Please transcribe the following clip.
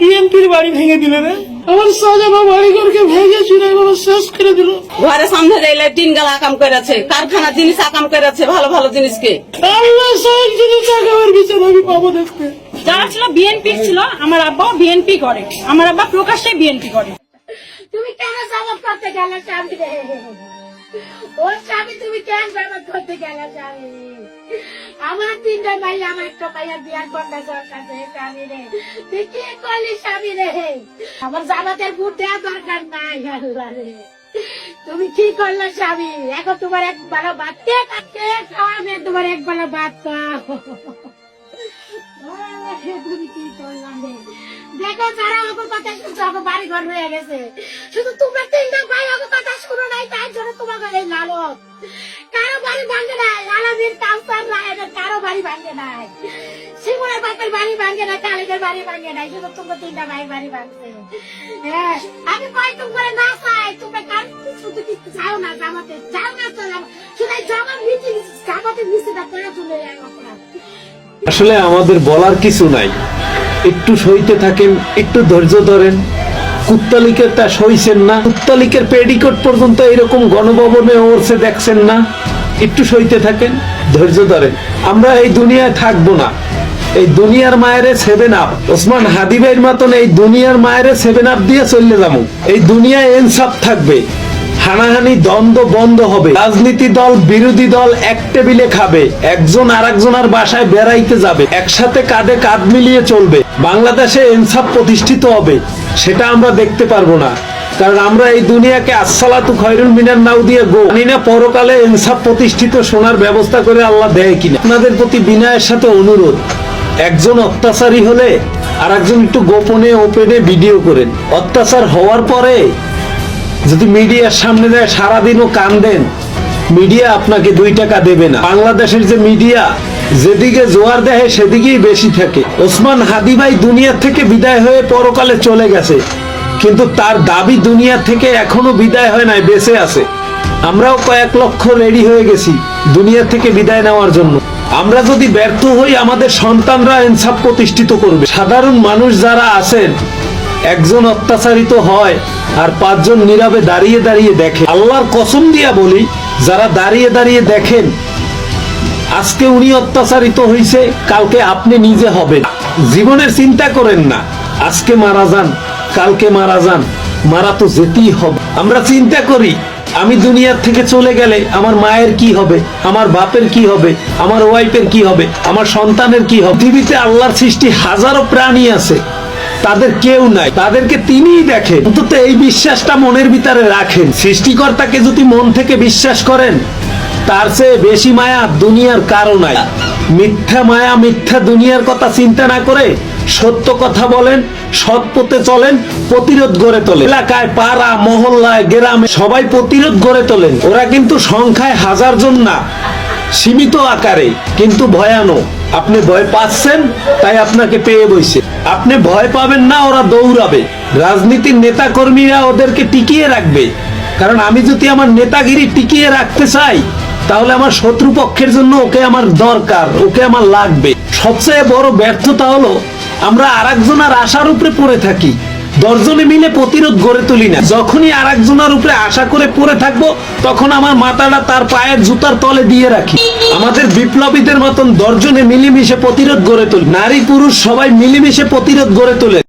বিএনপির বাড়ি ভেঙে দিলে রে। আমার সাজানো বাড়িঘরকে ভেঙে চুরে শেষ করে দিল। ঘরে সামনে যাইলে তিন গালা আকাম করেছে, কারখানা জিনিস আকাম করেছে, ভালো ভালো জিনিসকে। আল্লাহ সব জিনিস আগামের বিচার আমি পাবো দেখতে। যারা ছিল বিএনপি ছিল, আমার আব্বাও বিএনপি করে, আমার আব্বা প্রকাশ্যে বিএনপি করে। তুমি কেন জবাব করতে গেলে স্বামী রে? ওর স্বামী তুমি কেন জবাব করতে গেলে স্বামী? আমার তিনটা ভাই, আমার একটা ভাইয়ের বিয়ার বন্ধা দরকার রে স্বামী রে। তুই কি করলি স্বামী রে? আমার জামাতের ভোট দেওয়া দরকার নাই। আল্লাহ রে, তুমি কি করলে স্বামী? এখন তোমার এক বেলা ভাত কে খাওয়াবে? তোমার এক বেলা ভাত খাও। তুমি কি করলাম রে? দেখো যারা ওর কথা শুনছো, ওর বাড়ি ঘর হয়ে গেছে, শুধু তোমার তিনটা ভাই ওর কথা শুনো নাই, তাই জন্য তোমার এই লালত। কারো বাড়ি ভাঙে নাই, আলাদিন কাউসার রায়নের কারো বাড়ি ভাঙে নাই, শিমুলের বাপের বাড়ি ভাঙে নাই, কালিদের বাড়ি ভাঙে নাই, শুধু তোমার তিনটা ভাই বাড়ি ভাঙছে। আমি কয় তুমি করে না চাই, তুমি শুধু কিছু যাও না, জামাতে যাও না, চলে শুধু জামার নিচে জামাতে নিচে করে চলে যায়। আসলে আমাদের বলার কিছু নাই, একটু সইতে থাকেন, একটু ধৈর্য ধরেন। কুত্তালিকের তা সইছেন না, কুত্তালিকের পেডিকোট পর্যন্ত এরকম গণভবনে ওরছে দেখছেন না। একটু সইতে থাকেন, ধৈর্য ধরেন। আমরা এই দুনিয়ায় থাকবো না, এই দুনিয়ার মায়েরে 7 আপ ওসমান হাদি ভাইয়ের মতন এই দুনিয়ার মায়েরে 7 আপ দিয়ে চললে যাবো। এই দুনিয়ায় ইনসাফ থাকবে, হানাহানি দ্বন্দ্ব বন্ধ হবে, রাজনীতি দল বিরোধী দল এক টেবিলে খাবে, একজন আরেকজনের বাসায় বেড়াইতে যাবে, একসাথে কাঁধে কাঁধ মিলিয়ে চলবে। বাংলাদেশে ইনসাফ প্রতিষ্ঠিত হবে, সেটা আমরা দেখতে পারবো না, কারণ আমরা এই দুনিয়াকে আসসালাতু খায়রুল মিনান নাও দিয়ে গো জানি না পরকালে ইনসাফ প্রতিষ্ঠিত শোনার ব্যবস্থা করে আল্লাহ দেয় কিনা। আপনাদের প্রতি বিনয়ের সাথে অনুরোধ, একজন অত্যাচারী হলে আর একজন একটু গোপনে ওপেনে ভিডিও করেন। অত্যাচার হওয়ার পরে যদি মিডিয়ার সামনে যায় সারাদিনও কান্দেন, মিডিয়া আপনাকে 2 টাকা দেবে না। বাংলাদেশের যে মিডিয়া যেদিকে জোয়ার দেয় সেদিকেই বেশি থাকে। ওসমান হাদি ভাই দুনিয়া থেকে বিদায় হয়ে পরকালে চলে গেছে, কিন্তু তার দাবি দুনিয়া থেকে এখনো বিদায় হয় নাই, বেঁচে আছে। আমরাও কয়েক লক্ষ রেডি হয়ে গেছি দুনিয়া থেকে বিদায় নেওয়ার জন্য। আমরা যদি ব্যর্থ হই, আমাদের সন্তানরা ইনসাফ প্রতিষ্ঠিত করবে। সাধারণ মানুষ যারা আছেন, একজন অত্যাচারিত হয় আর 5 জন নীরবে দাঁড়িয়ে দাঁড়িয়ে দেখে। আল্লাহর কসম দিয়া বলি, যারা দাঁড়িয়ে দাঁড়িয়ে দেখেন, আজকে উনি অত্যাচারিত হইছে, কালকে আপনি নিজে হবেন। জীবনের চিন্তা করেন না, আজকে মারা যান, কালকে মারা যান, মারা তো যেতেই হবে। আমরা চিন্তা করি আমি দুনিয়ার থেকে চলে গেলে আমার মায়ের কি হবে, আমার বাপের কি হবে, আমার ওয়াইফের কি হবে, আমার সন্তানের কি হবে। পৃথিবীতে আল্লাহর সৃষ্টি হাজারো প্রাণী আছে, তাদের কেউ নাই, তাদেরকে তিনিই দেখেন। অন্তত এই বিশ্বাসটা মনের ভিতরে রাখেন। সৃষ্টিকর্তাকে যদি মন থেকে বিশ্বাস করেন, তার চেয়ে বেশি মায়া দুনিয়ার কারো নাই। মিথ্যা মায়া, মিথ্যা দুনিয়ার কথা চিন্তা না করে সত্য কথা বলেন, সৎ পথে চলেন, প্রতিরোধ গড়ে তোলেন। এলাকায়, পাড়া, মহল্লায়, গ্রামে সবাই প্রতিরোধ গড়ে তোলেন। ওরা কিন্তু সংখ্যায় 1000 জন না, সীমিত আকারে, কিন্তু ভয়ানক। আপনি ভয় পাচ্ছেন তাই আপনাকে পেয়ে বইছে। আপনি ভয় পাবেন না, ওরা দৌড়াবে। রাজনীতির নেতা কর্মীরা ওদেরকে টিকিয়ে রাখবে, কারণ আমি যদি আমার নেতাগিরি টিকিয়ে রাখতে চাই, তাহলে আমার শত্রুপক্ষের জন্য ওকে আমার দরকার, ওকে আমার লাগবে। সবচেয়ে বড় ব্যর্থতা হলো আমরা আরেকজনের আশার উপরে পড়ে থাকি, 10 জনে মিলে প্রতিরোধ গড়ে তুলি না। যখনই আরেকজনের উপরে আশা করে পড়ে থাকবো, তখন আমার মাথাটা তার পায়ের জুতার তলে দিয়ে রাখি। আমাদের বিপ্লবীদের মতন 10 জনে মিলেমিশে প্রতিরোধ গড়ে তুলি। নারী পুরুষ সবাই মিলেমিশে প্রতিরোধ গড়ে তোলে।